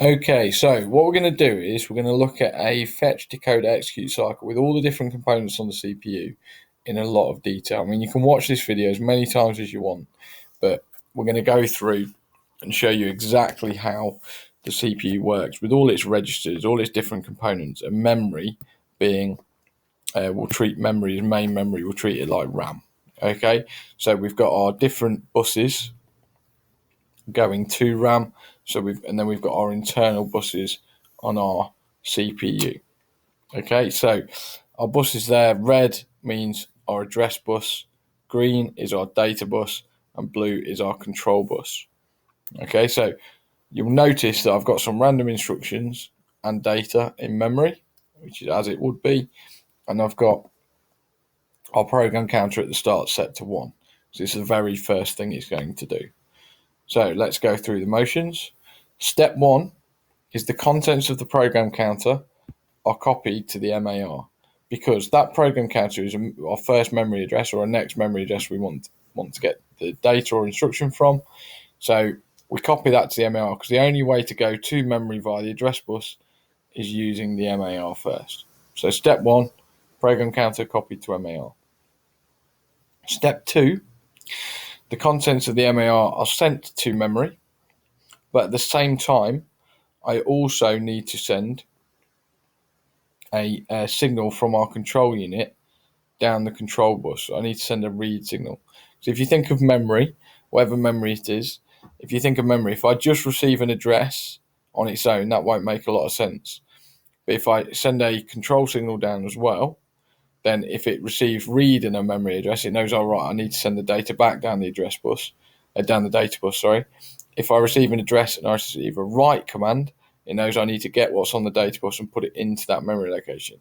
Okay, so what we're going to do is we're going to look at a fetch, decode, execute cycle with all the different components on the CPU in a lot of detail. I mean, you can watch this video as many times as you want, but we're going to go through and show you exactly how the CPU works with all its registers, all its different components, and memory being, we'll treat memory as main memory, we'll treat it like RAM. Okay, so we've got our different buses going to RAM. And then we've got our internal buses on our CPU. Okay, so our buses there, red means our address bus, green is our data bus, and blue is our control bus. Okay, so you'll notice that I've got some random instructions and data in memory, which is as it would be, and I've got our program counter at the start set to 1. So this is the very first thing it's going to do. So let's go through the motions. Step 1 is the contents of the program counter are copied to the MAR, because that program counter is our first memory address or our next memory address we want to get the data or instruction from. So we copy that to the MAR because the only way to go to memory via the address bus is using the MAR first. So step 1, program counter copied to MAR. Step 2, the contents of the MAR are sent to memory, but at the same time, I also need to send a signal from our control unit down the control bus. I need to send a read signal. So if you think of memory, whatever memory it is, if you think of memory, if I just receive an address on its own, that won't make a lot of sense. But if I send a control signal down as well, then if it receives read in a memory address, it knows, all right, I need to send the data back down the address bus, down the data bus, sorry. If I receive an address and I receive a write command, it knows I need to get what's on the data bus and put it into that memory location.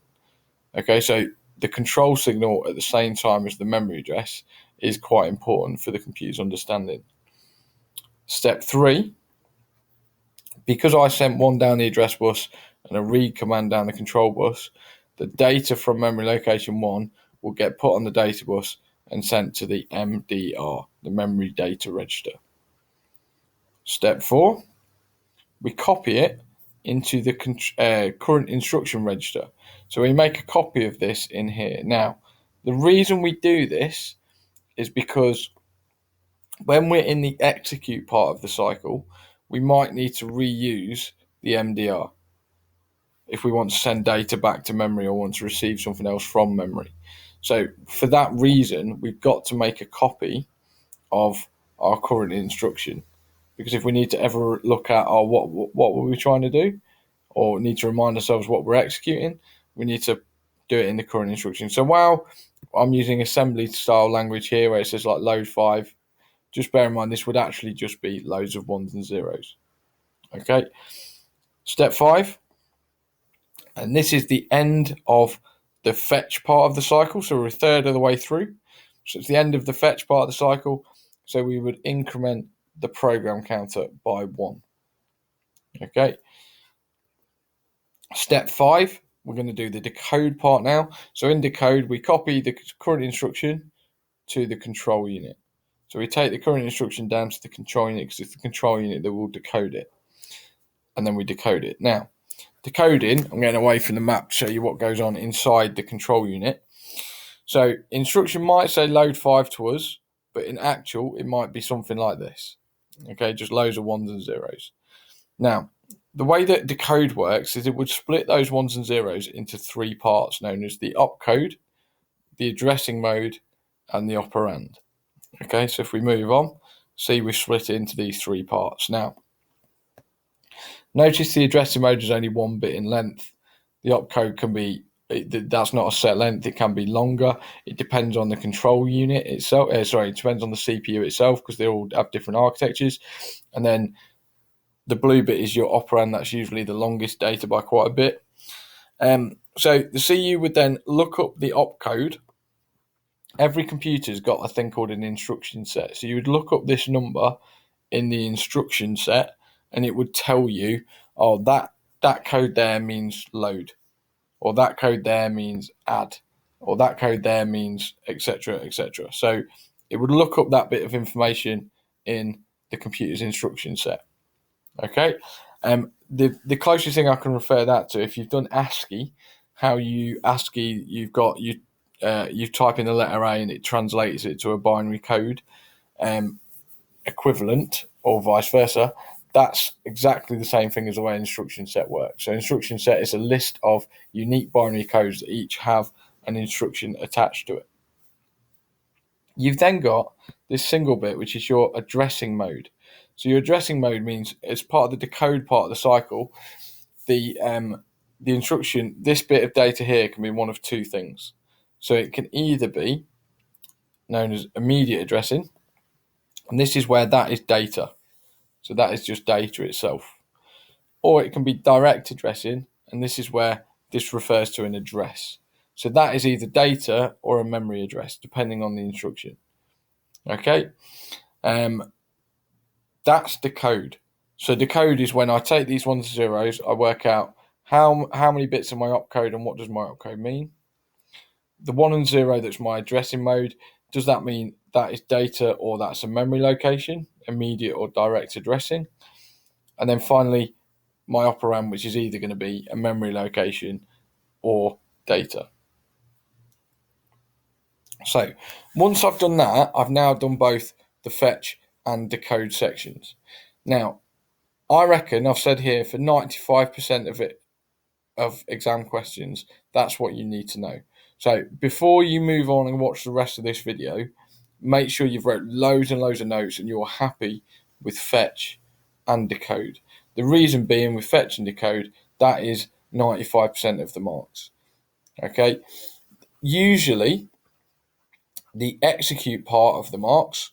Okay, so the control signal at the same time as the memory address is quite important for the computer's understanding. Step 3, because I sent one down the address bus and a read command down the control bus, the data from memory location 1 will get put on the data bus and sent to the MDR, the memory data register. Step 4, we copy it into the current instruction register. So we make a copy of this in here. Now, the reason we do this is because when we're in the execute part of the cycle, we might need to reuse the MDR if we want to send data back to memory or want to receive something else from memory. So for that reason, we've got to make a copy of our current instruction, because if we need to ever look at what were we trying to do, or need to remind ourselves what we're executing, we need to do it in the current instruction. So while I'm using assembly style language here where it says like load 5, just bear in mind this would actually just be loads of ones and zeros. Okay, step 5, and this is the end of the fetch part of the cycle. So we're a third of the way through. So it's the end of the fetch part of the cycle. So we would increment the program counter by 1. Okay. Step 5, we're going to do the decode part now. So in decode, we copy the current instruction to the control unit. So we take the current instruction down to the control unit because it's the control unit that will decode it. And then we decode it. Now, decoding, I'm getting away from the map to show you what goes on inside the control unit. So instruction might say load 5 to us, but in actual, it might be something like this. Okay, just loads of ones and zeros. Now, the way that decode works is it would split those ones and zeros into 3 parts known as the opcode, the addressing mode, and the operand. Okay, so if we move on, see we've split it into these 3 parts. Now, notice the addressing mode is only 1 bit in length. The opcode can be, that's not a set length, it can be longer. It depends on the control unit itself. It depends on the CPU itself because they all have different architectures. And then the blue bit is your operand. That's usually the longest data by quite a bit. So the CU would then look up the opcode. Every computer's got a thing called an instruction set. So you would look up this number in the instruction set and it would tell you, oh, that code there means load, or that code there means add, or that code there means etc., etc. So it would look up that bit of information in the computer's instruction set. Okay, The closest thing I can refer that to, if you've done ASCII, you type in the letter A and it translates it to a binary code equivalent, or vice versa. That's exactly the same thing as the way an instruction set works. So instruction set is a list of unique binary codes that each have an instruction attached to it. You've then got this single bit, which is your addressing mode. So your addressing mode means, as part of the decode part of the cycle, the instruction, this bit of data here, can be one of two things. So it can either be known as immediate addressing, and this is where that is data. So that is just data itself. Or it can be direct addressing, and this is where this refers to an address. So that is either data or a memory address, depending on the instruction. Okay, that's decode. So decode is when I take these ones and zeros, I work out how many bits of my opcode and what does my opcode mean. The 1 and 0, that's my addressing mode. Does that mean that is data or that's a memory location, immediate or direct addressing? And then finally, my operand, which is either going to be a memory location or data. So once I've done that, I've now done both the fetch and decode sections. Now, I reckon I've said here for 95% of exam questions, that's what you need to know. So before you move on and watch the rest of this video, make sure you've wrote loads and loads of notes and you're happy with fetch and decode. The reason being, with fetch and decode, that is 95% of the marks. Okay. Usually, the execute part of the marks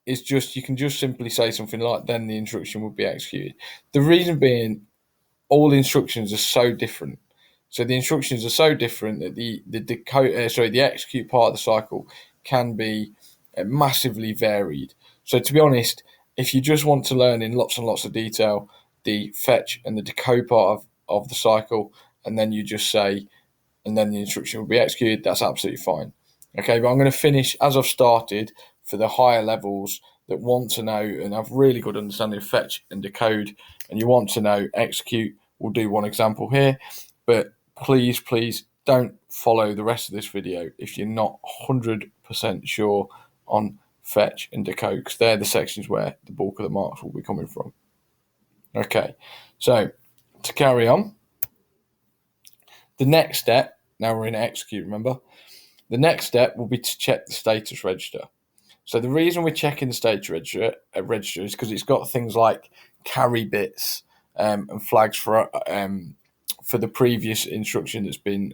is just, you can just simply say something like, then the instruction will be executed. The reason being, all instructions are so different. So the instructions are so different that the execute part of the cycle can be massively varied. So to be honest, if you just want to learn in lots and lots of detail the fetch and the decode part of the cycle, and then you just say, and then the instruction will be executed, that's absolutely fine. Okay, but I'm going to finish as I've started for the higher levels that want to know and have really good understanding of fetch and decode, and you want to know execute. We'll do one example here, but please don't follow the rest of this video if you're not 100% sure on fetch and decode, because they're the sections where the bulk of the marks will be coming from. Okay, so to carry on, the next step, now we're in execute, remember? The next step will be to check the status register. So the reason we're checking the status register is because it's got things like carry bits and flags for the previous instruction that's been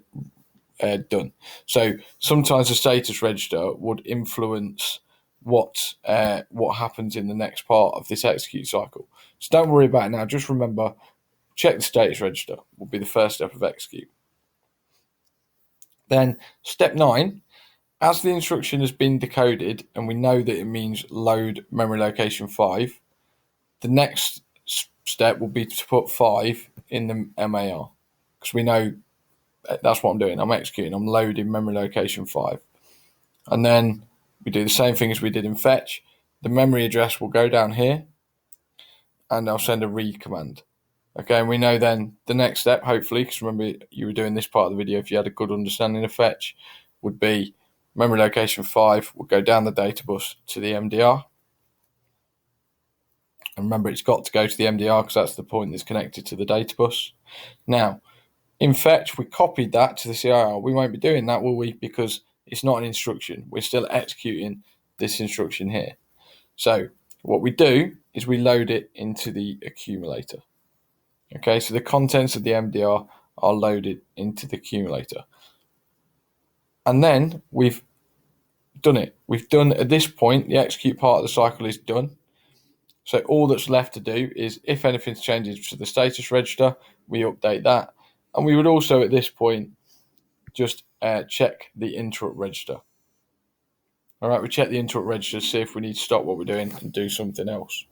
done. So sometimes the status register would influence what happens in the next part of this execute cycle. So don't worry about it now. Just remember, check the status register will be the first step of execute. Then step 9, as the instruction has been decoded and we know that it means load memory location 5, the next step will be to put 5 in the MAR, because we know that's what I'm doing. I'm executing, I'm loading memory location 5. And then we do the same thing as we did in fetch. The memory address will go down here and I'll send a read command. Okay, and we know then the next step, hopefully, because remember you were doing this part of the video if you had a good understanding of fetch, would be memory location 5 will go down the data bus to the MDR. And remember, it's got to go to the MDR because that's the point that's connected to the data bus. Now, in fetch, we copied that to the CIR. We won't be doing that, will we? Because it's not an instruction. We're still executing this instruction here. So what we do is we load it into the accumulator. Okay, so the contents of the MDR are loaded into the accumulator. And then we've done it. We've done, at this point, the execute part of the cycle is done. So all that's left to do is, if anything changes to the status register, we update that. And we would also, at this point, just check the interrupt register. All right, we check the interrupt register to see if we need to stop what we're doing and do something else.